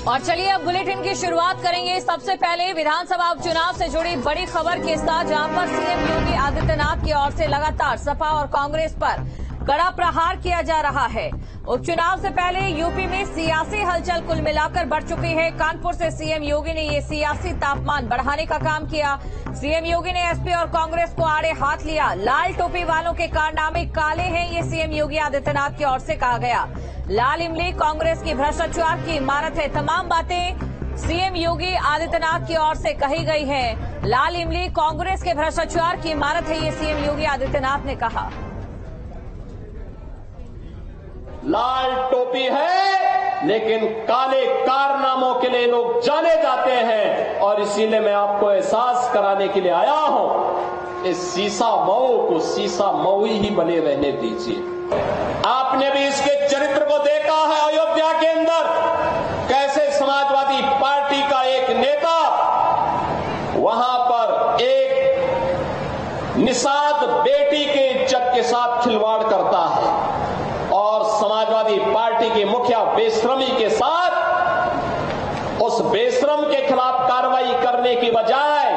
और चलिए अब बुलेटिन की शुरुआत करेंगे। सबसे पहले विधानसभा उपचुनाव से जुड़ी बड़ी खबर के साथ, जहां पर सीएम योगी आदित्यनाथ की ओर से लगातार सपा और कांग्रेस पर कड़ा प्रहार किया जा रहा है। उपचुनाव से पहले यूपी में सियासी हलचल कुल मिलाकर बढ़ चुकी है। कानपुर से सीएम योगी ने ये सियासी तापमान बढ़ाने का काम किया। सीएम योगी ने एसपी और कांग्रेस को आड़े हाथ लिया। लाल टोपी वालों के कारनामे काले हैं, ये सीएम योगी आदित्यनाथ की ओर से कहा गया। लाल इमली कांग्रेस की भ्रष्टाचार की इमारत है, तमाम बातें सीएम योगी आदित्यनाथ की ओर से कही गई है। लाल इमली कांग्रेस के भ्रष्टाचार की इमारत है, ये सीएम योगी आदित्यनाथ ने कहा। लाल टोपी है लेकिन काले कारनामों के लिए लोग जाने जाते हैं, और इसीलिए मैं आपको एहसास कराने के लिए आया हूं, इस सीसा मऊ को सीसा मऊ ही बने रहने दीजिए। आपने भी इसके चरित्र को देखा है अयोध्या के अंदर, कैसे समाजवादी पार्टी का एक नेता वहां पर एक निषाद बेटी के इज्जत के साथ खिलवाड़ करता है, और समाजवादी पार्टी के मुखिया बेशर्मी के साथ उस बेशरम के खिलाफ कार्रवाई करने की बजाय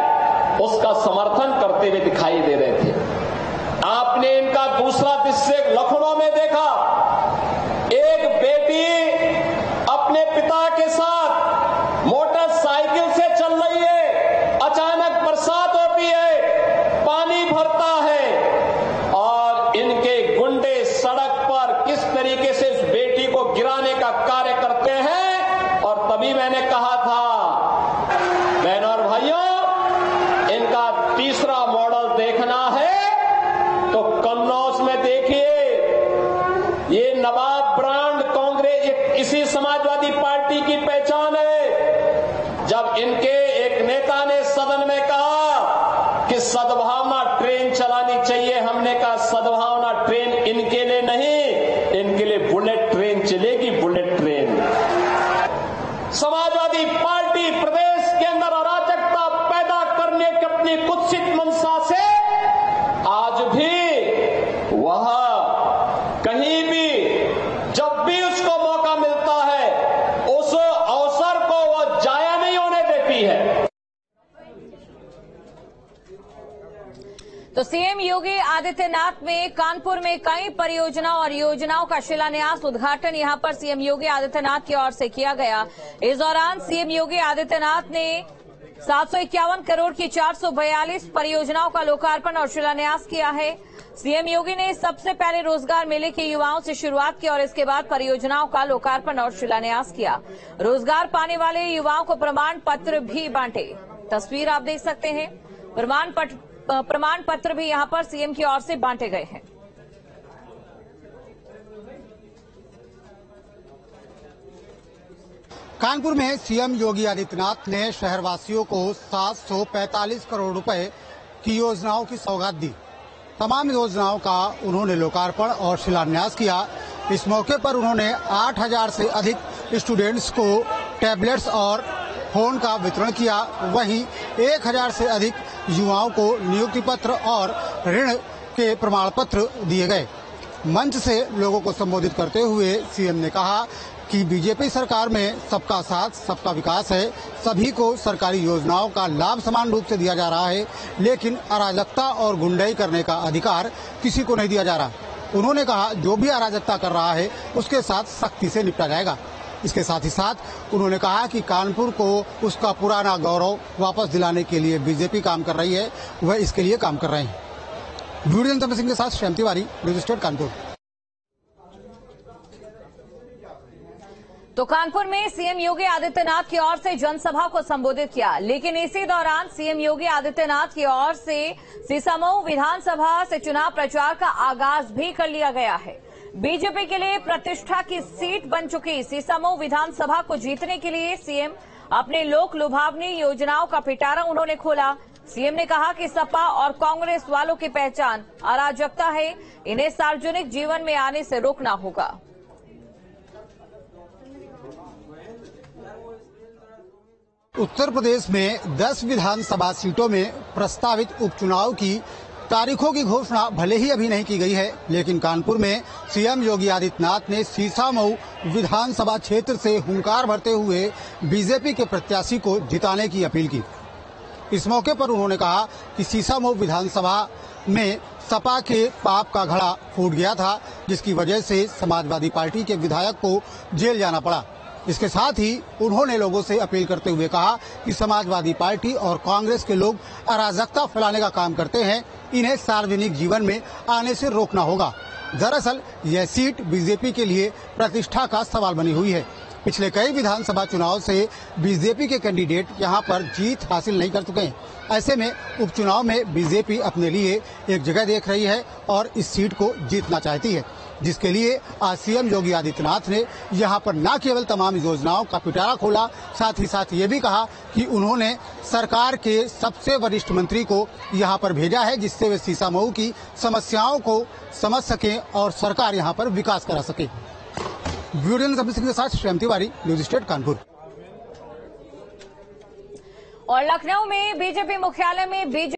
उसका समर्थन करते हुए दिखाई दे रहे थे। आपने इनका दूसरा दृश्य लखनऊ में देखा, एक बेटी अपने पिता के साथ मोटरसाइकिल से चल रही है, अचानक बरसात होती है, पानी भरता है और इनके गुंडे सड़क पर किस तरीके से उस बेटी को गिराने का कार्य करते हैं। और तभी मैंने कहा था, बहनों और भाइयों, इनका तीसरा मॉडल देखना है तो कन्नौज में देखिए, ये नवाब ब्रांड कांग्रेस इसी समाजवादी पार्टी की पहचान है। जब इनके एक नेता ने सदन में कहा कि सद्भावना ट्रेन चलानी चाहिए, हमने कहा सद्भावना ट्रेन इनके लिए नहीं, इनके लिए बुलेट ट्रेन चलेगी, बुलेट ट्रेन। समाजवादी पार्टी प्रदेश के अंदर अराजकता पैदा करने की अपनी कुत्सित मंशा से आज भी वह कहीं भी जब भी उसको मौका मिलता है उस अवसर को वह जाया नहीं होने देती है। तो सीएम योगी आदित्यनाथ में कानपुर में कई परियोजनाओं और योजनाओं का शिलान्यास उद्घाटन यहां पर सीएम योगी आदित्यनाथ की ओर से किया गया। इस दौरान सीएम योगी आदित्यनाथ ने 751 करोड़ की 442 परियोजनाओं का लोकार्पण और शिलान्यास किया है। सीएम योगी ने सबसे पहले रोजगार मेले के युवाओं से शुरुआत की और इसके बाद परियोजनाओं का लोकार्पण और शिलान्यास किया। रोजगार पाने वाले युवाओं को प्रमाण पत्र भी बांटे। तस्वीर आप देख सकते हैं, प्रमाण पत्र भी यहां पर सीएम की ओर से बांटे गए हैं। कानपुर में सीएम योगी आदित्यनाथ ने शहरवासियों को 745 करोड़ रुपए की योजनाओं की सौगात दी। तमाम योजनाओं का उन्होंने लोकार्पण और शिलान्यास किया। इस मौके पर उन्होंने 8000 से अधिक स्टूडेंट्स को टैबलेट्स और फोन का वितरण किया। वहीं 1000 से अधिक युवाओं को नियुक्ति पत्र और ऋण के प्रमाण पत्र दिए गए। मंच से लोगों को संबोधित करते हुए सीएम ने कहा कि बीजेपी सरकार में सबका साथ सबका विकास है, सभी को सरकारी योजनाओं का लाभ समान रूप से दिया जा रहा है, लेकिन अराजकता और गुंडाई करने का अधिकार किसी को नहीं दिया जा रहा। उन्होंने कहा जो भी अराजकता कर रहा है उसके साथ सख्ती से निपटा जाएगा। इसके साथ ही साथ उन्होंने कहा कि कानपुर को उसका पुराना गौरव वापस दिलाने के लिए बीजेपी काम कर रही है, वह इसके लिए काम कर रहे हैं। वीडियो जनता सिंह के साथ श्याम तिवारी, रजिस्टर्ड कानपुर। तो कानपुर में सीएम योगी आदित्यनाथ की ओर से जनसभा को संबोधित किया, लेकिन इसी दौरान सीएम योगी आदित्यनाथ की ओर से सीसामऊ विधानसभा से चुनाव प्रचार का आगाज भी कर लिया गया है। बीजेपी के लिए प्रतिष्ठा की सीट बन चुकी सीसामऊ विधानसभा को जीतने के लिए सीएम अपने लोक लुभावनी योजनाओं का पिटारा उन्होंने खोला। सीएम ने कहा कि सपा और कांग्रेस वालों की पहचान अराजकता है, इन्हें सार्वजनिक जीवन में आने से रोकना होगा। उत्तर प्रदेश में 10 विधानसभा सीटों में प्रस्तावित उपचुनाव की तारीखों की घोषणा भले ही अभी नहीं की गई है, लेकिन कानपुर में सीएम योगी आदित्यनाथ ने सीसामऊ विधानसभा क्षेत्र से हुंकार भरते हुए बीजेपी के प्रत्याशी को जिताने की अपील की। इस मौके पर उन्होंने कहा कि सीसामऊ विधानसभा में सपा के पाप का घड़ा फूट गया था, जिसकी वजह से समाजवादी पार्टी के विधायक को जेल जाना पड़ा। इसके साथ ही उन्होंने लोगों से अपील करते हुए कहा कि समाजवादी पार्टी और कांग्रेस के लोग अराजकता फैलाने का काम करते हैं, इन्हें सार्वजनिक जीवन में आने से रोकना होगा। दरअसल यह सीट बीजेपी के लिए प्रतिष्ठा का सवाल बनी हुई है। पिछले कई विधानसभा चुनाव से बीजेपी के कैंडिडेट यहां पर जीत हासिल नहीं कर चुके हैं। ऐसे में उपचुनाव में बीजेपी अपने लिए एक जगह देख रही है और इस सीट को जीतना चाहती है, जिसके लिए आज सीएम योगी आदित्यनाथ ने यहां पर न केवल तमाम योजनाओं का पिटारा खोला, साथ ही साथ ये भी कहा कि उन्होंने सरकार के सबसे वरिष्ठ मंत्री को यहां पर भेजा है, जिससे वे सीसामऊ की समस्याओं को समझ सकें और सरकार यहां पर विकास करा सके। ब्यूरो कपिल सिंह के साथ श्याम तिवारी, न्यूज स्टेट कानपुर। और लखनऊ में बीजेपी मुख्यालय में